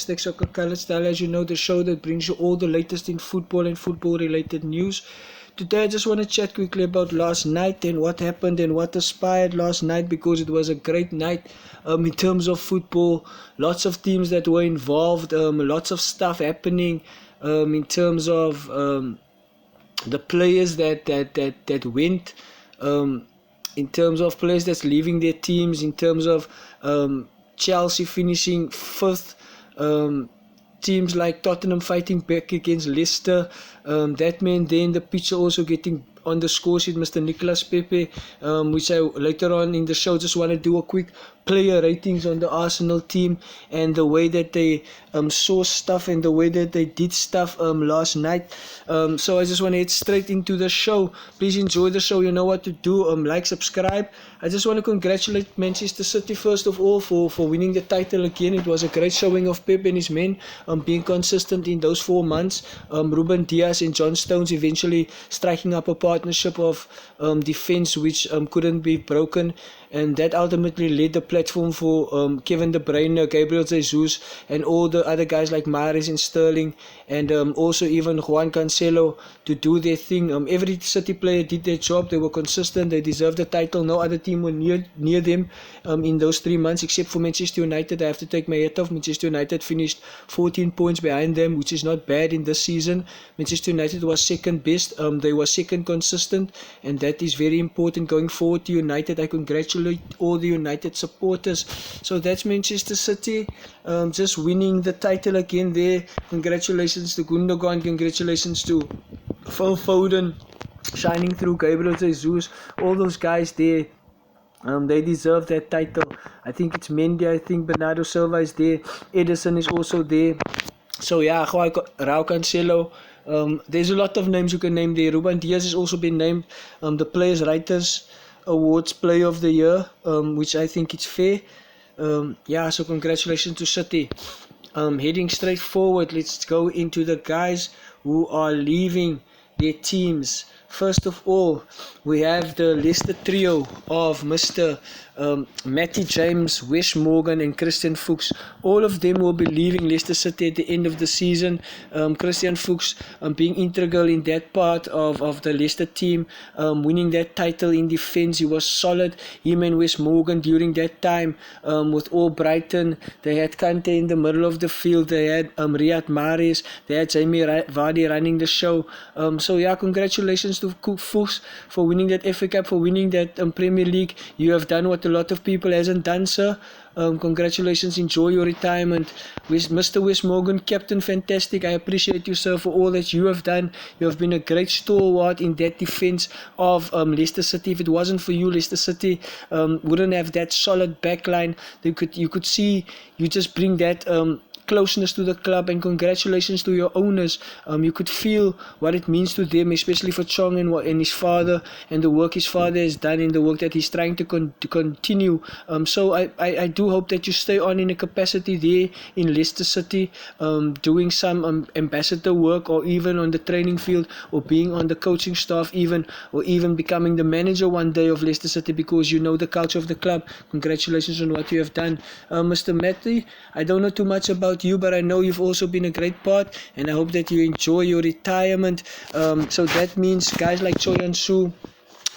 #SoccerKalitzStyle, as you know, the show that brings you all the latest in football and football-related news. Today I just want to chat quickly about last night and what happened and what transpired last night, because it was a great night in terms of football. Lots of teams that were involved, lots of stuff happening in terms of the players that went, in terms of players that's leaving their teams, in terms of Chelsea finishing 5th, teams like Tottenham fighting back against Leicester. That meant then the picture also getting on the score sheet, Mr. Nicolas Pepe, which I later on in the show just want to do a quick player ratings on the Arsenal team and the way that they saw stuff and the way that they did stuff last night. So I just want to head straight into the show. Please enjoy the show. You know what to do. Like, subscribe. I just want to congratulate Manchester City first of all for winning the title again. It was a great showing of Pepe and his men being consistent in those 4 months. Ruben Dias and John Stones eventually striking up a partnership of defense which couldn't be broken, and that ultimately laid the platform for Kevin De Bruyne, Gabriel Jesus, and all the other guys like Mahrez and Sterling, and also even Juan Cancelo to do their thing. Every City player did their job. They were consistent. They deserved the title. No other team were near them in those 3 months except for Manchester United. I have to take my hat off. Manchester United finished 14 points behind them, which is not bad in this season. Manchester United was second best. They were second consistent, and that is very important going forward to United. I congratulate all the United supporters. So that's Manchester City just winning the title again there. Congratulations to Gundogan. Congratulations to Phil Foden shining through, Gabriel Jesus, all those guys there. They deserve that title. I think it's Mendy, I think Bernardo Silva is there, Edison is also there. So yeah, Raul Cancelo. There's a lot of names you can name there. Ruben Dias has also been named the Players Writers Awards Player of the Year, which I think it's fair. So congratulations to City. Heading straight forward, let's go into the guys who are leaving their teams. First of all, we have the Leicester trio of Mr. Matty James, Wes Morgan and Christian Fuchs. All of them will be leaving Leicester City at the end of the season. Christian Fuchs being integral in that part of the Leicester team, winning that title in defense. He was solid. Him and Wes Morgan during that time with all Brighton. They had Kante in the middle of the field. They had Riyad Mahrez. They had Jamie Vardy running the show. Congratulations to Fuchs for winning that FA Cup, for winning that Premier League. You have done what a lot of people hasn't done, sir. Congratulations, enjoy your retirement. Mr. Wes Morgan, captain, fantastic. I appreciate you, sir, for all that you have done. You have been a great stalwart in that defense of Leicester City. If it wasn't for you, Leicester City wouldn't have that solid backline. You could see you just bring that closeness to the club, and congratulations to your owners. You could feel what it means to them, especially for Chong and his father, and the work his father has done and the work that he's trying to continue. So I do hope that you stay on in a capacity there in Leicester City, doing some ambassador work, or even on the training field, or being on the coaching staff or even becoming the manager one day of Leicester City, because you know the culture of the club. Congratulations on what you have done. Mr. Matty, I don't know too much about you, but I know you've also been a great part, and I hope that you enjoy your retirement. So that means guys like Choi Ansu,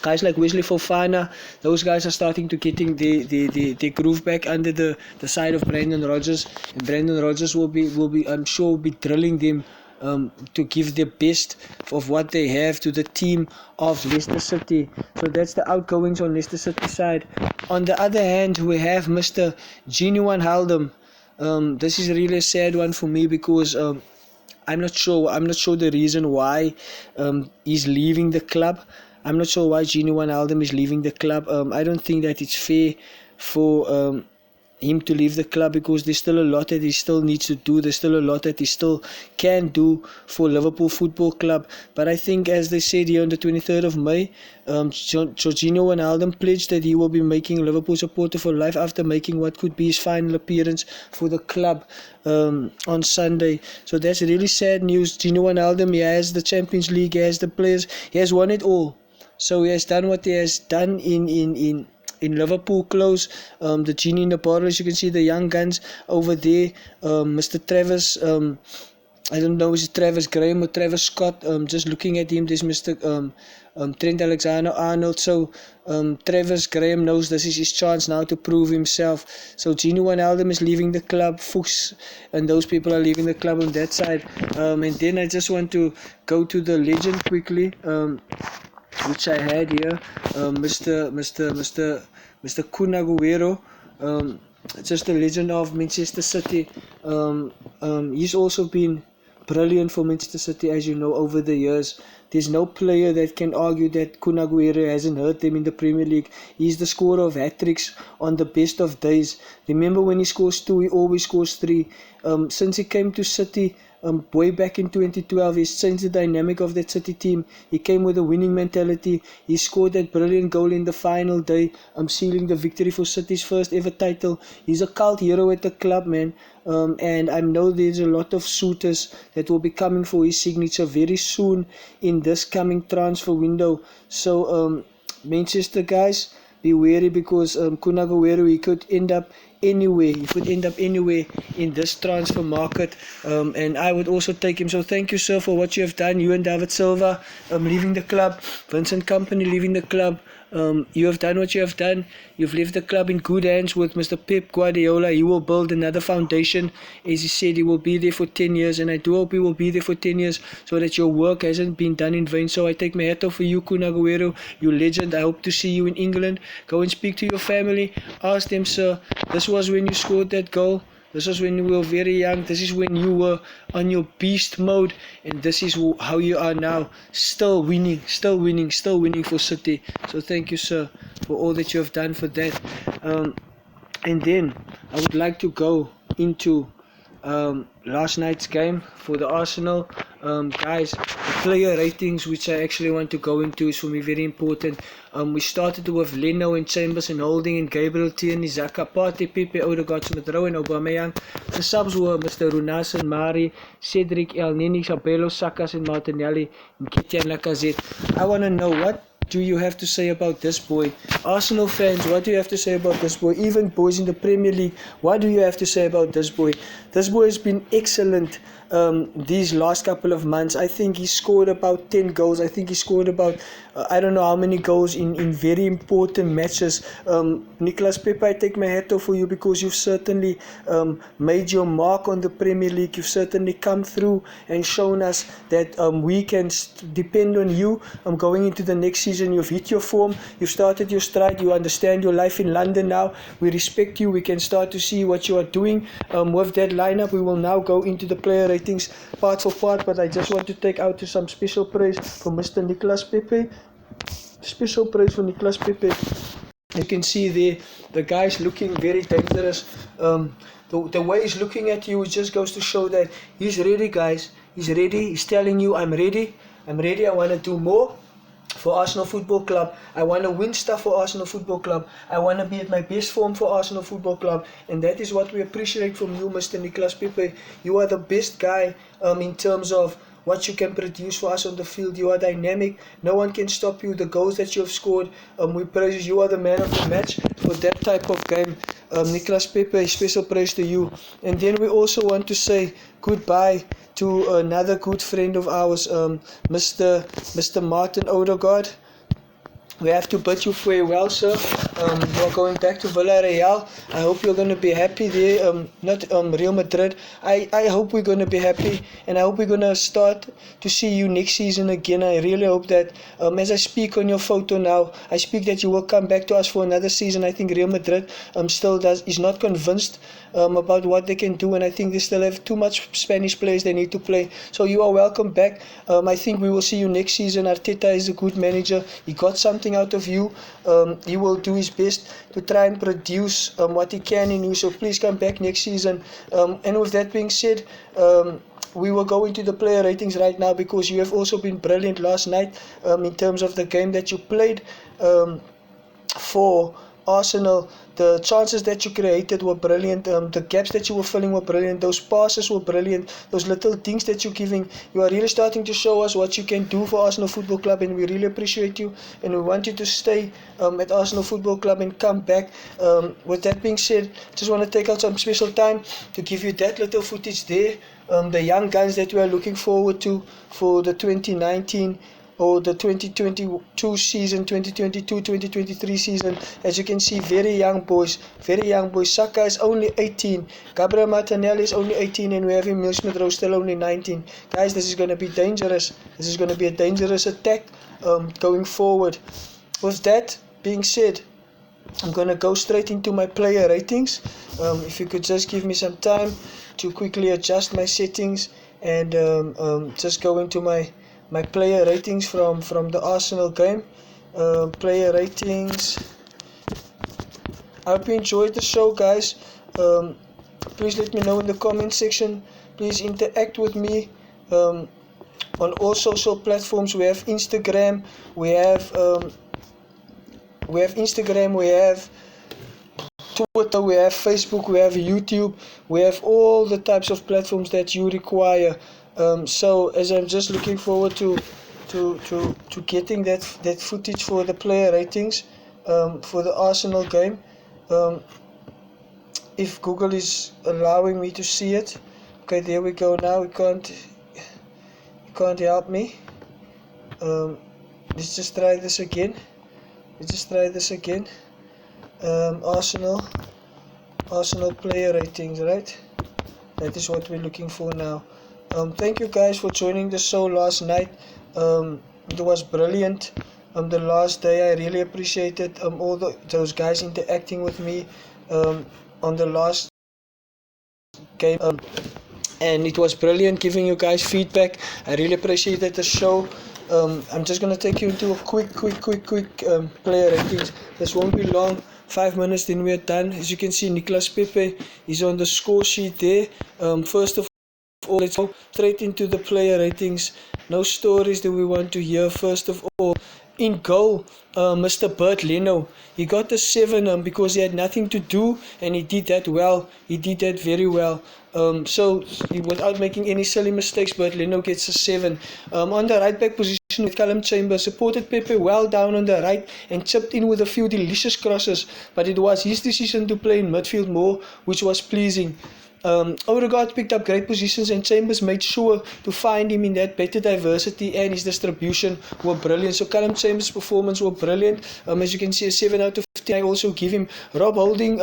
guys like Wesley Fofana, those guys are starting to getting the groove back under the side of Brendan Rodgers, and Brendan Rodgers will be I'm sure will be drilling them to give their best of what they have to the team of Leicester City. So that's the outgoings on Leicester City side. On the other hand, we have Mr. Gini Wijnaldum. This is really a sad one for me, because I'm not sure the reason why he's leaving the club. I'm not sure why Gini Wijnaldum is leaving the club. I don't think that it's fair for him to leave the club, because there's still a lot that he still needs to do. There's still a lot that he still can do for Liverpool Football Club. But I think, as they said here on the 23rd of May, Jorginho Wijnaldum pledged that he will be making Liverpool supporter for life after making what could be his final appearance for the club on Sunday. So that's really sad news. Gino Wijnaldum, he has the Champions League, he has the players, he has won it all. So he has done what he has done in in Liverpool clothes, the genie in the bottle, as you can see, the young guns over there, Mr. Travis, I don't know, is it Travis Graham or Travis Scott? Just looking at him, there's Mr. Trent Alexander-Arnold. So Travis Graham knows this is his chance now to prove himself. So Gini Wijnaldum is leaving the club, Fuchs, and those people are leaving the club on that side. And then I just want to go to the legend quickly, which I had here, Mr. Kun Aguero. Just the legend of Manchester City. He's also been brilliant for Manchester City, as you know, over the years. There's no player that can argue that Kun Aguero hasn't hurt them in the Premier League. He's the scorer of hat-tricks on the best of days. Remember, when he scores 2, he always scores 3. Since he came to City, way back in 2012, he's changed the dynamic of that City team. He came with a winning mentality. He scored that brilliant goal in the final day, sealing the victory for City's first ever title. He's a cult hero at the club, man. And I know there's a lot of suitors that will be coming for his signature very soon in this coming transfer window. So Manchester guys, be wary, because Kun Aguero, he could end up anywhere. He could end up anywhere in this transfer market, and I would also take him. So thank you, sir, for what you have done. You and David Silva leaving the club, Vincent Kompany leaving the club. You have done what you have done. You've left the club in good hands with Mr. Pep Guardiola. He will build another foundation. As he said, he will be there for 10 years, and I do hope he will be there for 10 years so that your work hasn't been done in vain. So I take my hat off for you, Kun Aguero, you legend. I hope to see you in England. Go and speak to your family. Ask them, sir, this was when you scored that goal. This was when you were very young. This is when you were on your beast mode. And this is how you are now. Still winning for City. So thank you, sir, for all that you have done for that. And then I would like to go into last night's game for the Arsenal. Guys, the player ratings, which I actually want to go into, is for me very important. We started with Leno and Chambers and Holding and Gabriel Tierney, Saka, Pepe, Odegaard, Smith Rowe and Aubameyang. The subs were Mr. Runas and Mari, Cedric, El Nini, Sabelo, Sakas and Martinelli, and Kitian Lacazette. I want to know, what do you have to say about this boy? Arsenal fans, what do you have to say about this boy? Even boys in the Premier League, what do you have to say about this boy? This boy has been excellent these last couple of months. I think he scored about 10 goals. I think he scored about I don't know how many goals in very important matches. Nicolas Pepe, I take my hat off for you, because you've certainly made your mark on the Premier League. You've certainly come through and shown us that we can depend on you going into the next season. You've hit your form. You've started your stride. You understand your life in London now. We respect you. We can start to see what you are doing with that lineup. We will now go into the player ratings part for part, but I just want to take out to some special praise for Mr. Nicolas Pepe. Special praise for Nicolas Pepe. You can see there the guy's looking very dangerous. The way he's looking at you, it just goes to show that he's ready, guys. He's ready. He's telling you, I'm ready. I want to do more for Arsenal Football Club. I want to win stuff for Arsenal Football Club. I want to be at my best form for Arsenal Football Club. And that is what we appreciate from you, Mr. Nicolas Pepe. You are the best guy in terms of what you can produce for us on the field. You are dynamic. No one can stop you. The goals that you have scored, we praise you. You are the man of the match for that type of game. Nicolas Pepe, special praise to you. And then we also want to say goodbye to another good friend of ours, Mr. Martin Odegaard. We have to bid you farewell, sir. You are going back to Villarreal. I hope you're going to be happy there. Not Real Madrid. I hope we're going to be happy, and I hope we're going to start to see you next season again. I really hope that, as I speak on your photo now, I speak that you will come back to us for another season. I think Real Madrid is not convinced about what they can do, and I think they still have too much Spanish players they need to play. So you are welcome back. I think we will see you next season. Arteta is a good manager. He got something out of you. He will do his best to try and produce what he can in you. So please come back next season. And with that being said, we will go into the player ratings right now, because you have also been brilliant last night in terms of the game that you played for Arsenal. The chances that you created were brilliant. The gaps that you were filling were brilliant. Those passes were brilliant. Those little things that you're giving. You are really starting to show us what you can do for Arsenal Football Club, and we really appreciate you. And we want you to stay at Arsenal Football Club and come back. With that being said, just want to take out some special time to give you that little footage there. The young guns that we are looking forward to for the 2019 or the 2022 season, 2022-2023 season. As you can see, very young boys. Saka is only 18, Gabriel Martinelli is only 18, and we have Emil Smith-Rowe still only 19. Guys, this is going to be dangerous. This is going to be a dangerous attack going forward. With that being said, I'm going to go straight into my player ratings. If you could just give me some time to quickly adjust my settings and just go into my player ratings from the Arsenal game. Player ratings. I hope you enjoyed the show, guys. Please let me know in the comment section. Please interact with me on all social platforms. We have Instagram, we have Twitter, we have Facebook, we have YouTube, we have all the types of platforms that you require. So as I'm just looking forward to getting that footage for the player ratings for the Arsenal game, if Google is allowing me to see it. Okay, there we go. Now it can't help me. Let's just try this again. Arsenal player ratings, right? That is what we're looking for now. Thank you guys for joining the show last night. It was brilliant. The last day, I really appreciated all those guys interacting with me on the last game. And it was brilliant giving you guys feedback. I really appreciated the show. I'm just going to take you into a quick player ratings. This won't be long. 5 minutes, then we're done. As you can see, Nicolas Pepe is on the score sheet there. First of all, let's go straight into the player ratings. No stories that we want to hear. First of all, in goal, Mr. Bert Leno, he got a 7 because he had nothing to do, and he did that well. He did that very well. So without making any silly mistakes, Bert Leno gets a 7. On the right back position with Callum Chambers, supported Pepe well down on the right and chipped in with a few delicious crosses, but it was his decision to play in midfield more, which was pleasing. Odegaard picked up great positions, and Chambers made sure to find him in that. Better diversity and his distribution were brilliant. So Callum Chambers' performance were brilliant. As you can see, a 7 out of 10. I also give him. Rob Holding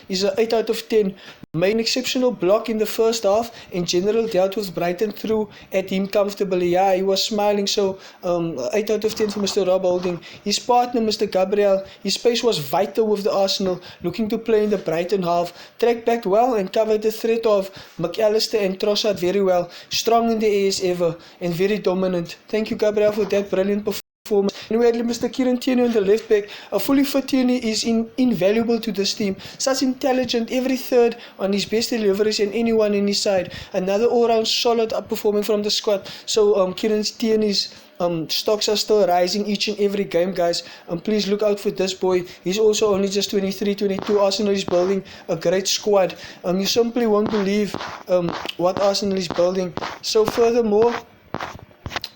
is an 8 out of 10. Made an exceptional block in the first half. In general, dealt with Brighton through at him comfortably. Yeah, he was smiling. So 8 out of 10 for Mr. Rob Holding. His partner, Mr. Gabriel, his pace was vital with the Arsenal, looking to play in the Brighton half. Tracked back well and covered the threat of McAllister and Trossard very well. Strong in the air as ever and very dominant. Thank you, Gabriel, for that brilliant performance. And we had Mr. Kieran Tierney on the left back. A fully fit Tierney is invaluable to this team. Such intelligent, every third on his best deliveries and anyone in his side. Another all-round solid performing from the squad. So Kieran Tierney's stocks are still rising each and every game, guys. Please look out for this boy. He's also only just 23, 22. Arsenal is building a great squad. You simply won't believe what Arsenal is building. So furthermore,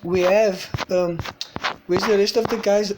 we have where's the rest of the guys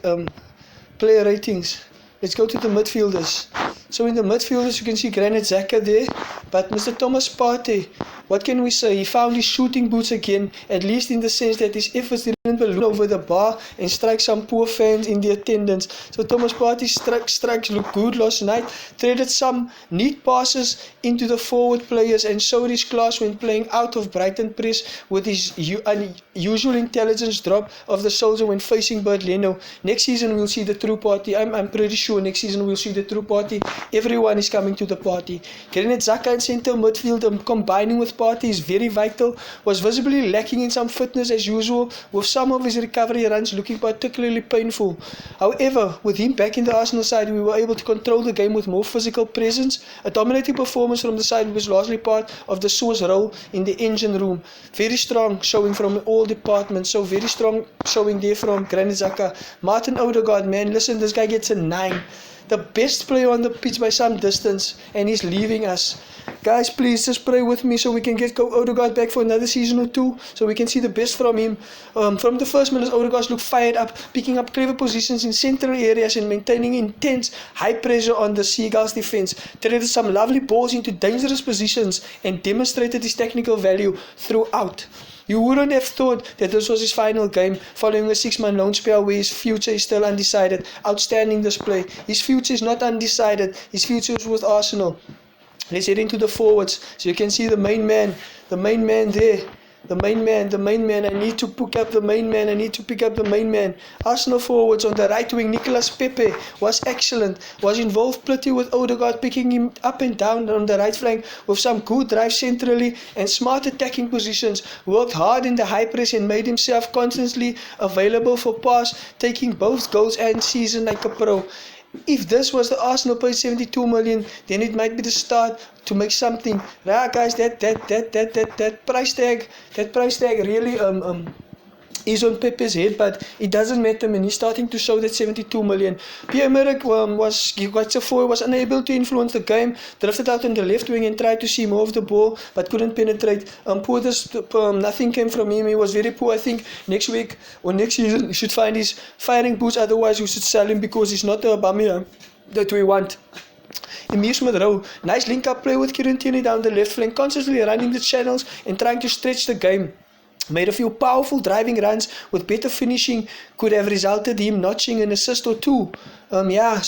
player ratings? Let's go to the midfielders. So in the midfielders, you can see Granit Xhaka there, but Mr. Thomas Partey, what can we say? He found his shooting boots again, at least in the sense that his efforts didn't balloon over the bar and strike some poor fans in the attendance. So Thomas Partey's strikes looked good last night, threaded some neat passes into the forward players and showed his class when playing out of Brighton press with his unusual intelligence drop of the shoulder when facing Bert Leno. Next season we'll see the true Partey. I'm pretty sure next season we'll see the true Partey. Everyone is coming to the party. Granit Xhaka in centre midfield combining with Partey is very vital. Was visibly lacking in some fitness as usual, with some some of his recovery runs looking particularly painful. However, with him back in the Arsenal side, we were able to control the game with more physical presence. A dominating performance from the side was largely part of the Source role in the engine room. Very strong showing from all departments. So very strong showing there from Granit Xhaka. Martin Odegaard, man, listen, this guy gets a 9. The best player on the pitch by some distance, and he's leaving us. Guys, please just pray with me so we can get Odegaard back for another season or two, so we can see the best from him. From the first minutes, Odegaard looked fired up, picking up clever positions in central areas and maintaining intense high pressure on the Seagulls defense. Threaded some lovely balls into dangerous positions and demonstrated his technical value throughout. You wouldn't have thought that this was his final game following a 6-month loan spell where his future is still undecided. Outstanding display. His future is not undecided. His future is with Arsenal. Let's head into the forwards. So you can see the main man there. The main man. I need to pick up the main man. Arsenal forwards on the right wing. Nicolas Pepe was excellent. Was involved plenty with Odegaard, picking him up and down on the right flank with some good drive centrally and smart attacking positions. Worked hard in the high press and made himself constantly available for pass, taking both goals and season like a pro. If this was the Arsenal paid 72 million, then it might be the start to make something. Right, guys, that price tag really is on Pepe's head, but it doesn't matter, man. He's starting to show that 72 million. Pierre-Emerick was unable to influence the game, drifted out on the left wing and tried to see more of the ball, but couldn't penetrate. Nothing came from him. He was very poor. I think next week or next season he should find his firing boots, otherwise we should sell him because he's not the Aubameyang that we want. Emile Smith-Rowe, nice link-up play with Kieran Tierney down the left flank, constantly running the channels and trying to stretch the game. Made a few powerful driving runs with better finishing, could have resulted him notching an assist or two. Emile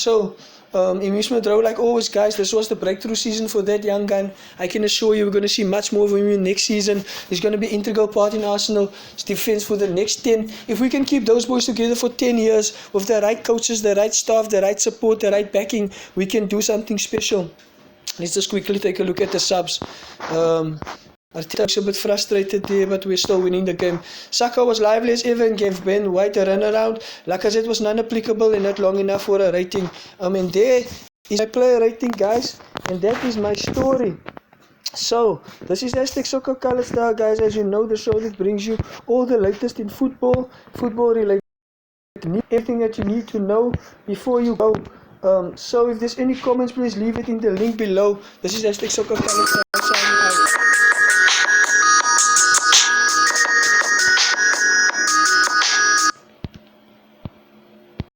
Smith-Rowe, like always, guys, this was the breakthrough season for that young gun. I can assure you we're going to see much more of him next season. He's going to be an integral part in Arsenal's defense for the next 10. If we can keep those boys together for 10 years with the right coaches, the right staff, the right support, the right backing, we can do something special. Let's just quickly take a look at the subs. Arteta's a bit frustrated there, but we're still winning the game. Saka was lively as ever and gave Ben White a runaround. Lacazette was non-applicable and not long enough for a rating. And there is my player rating, guys, and that is my story. So, this is #SoccerKalitzStyle, guys. As you know, the show that brings you all the latest in football related, everything that you need to know before you go. So if there's any comments, please leave it in the link below. This is #SoccerKalitzStyle.